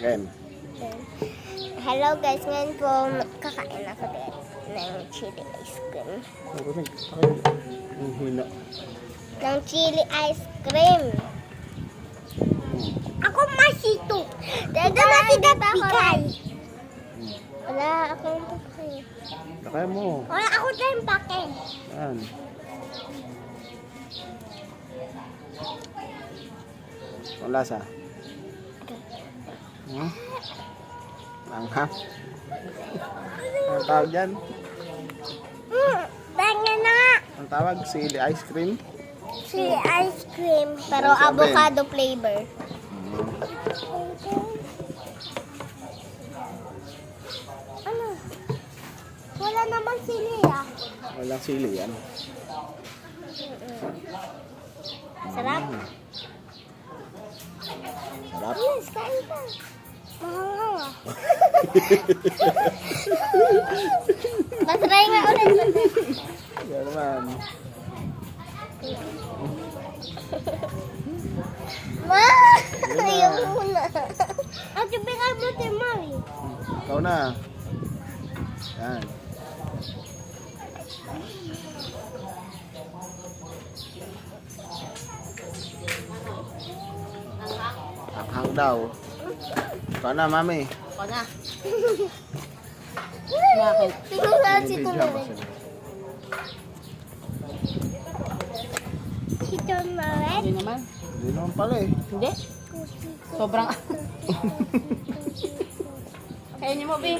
Game. Hello guys, ngayon po kakain ako din ng chili ice cream. Ang hina. Ng chili ice cream. Ako masito. Dahil natin bigay. Wala akong pakay. Lakay mo. Wala ako tayong pakay. Yan. Ang lasa. Langhap. Ang tawag dyan? Bangan na nga. Ang tawag, chili ice cream. Chili ice cream. Pero Ano sabi? avocado flavor. Ano? Wala naman sili ah. Walang sili yan. Sarap. Sarap. Yes, kain pa. Mahanghang ah. Patry nga ulit. Yan naman. Ma! Ayaw muna. Ate, bigay mo tayo, Mami. Ikaw na. Yan. Hanghang daw. Ikaw na, mami. Ako na. Bakit? Tingnan nga si Binibidyo Tunay. ako sila. Si Tunay. Hindi naman. Hindi naman pala eh. Hindi. Sobrang... Kainin mo, Bi.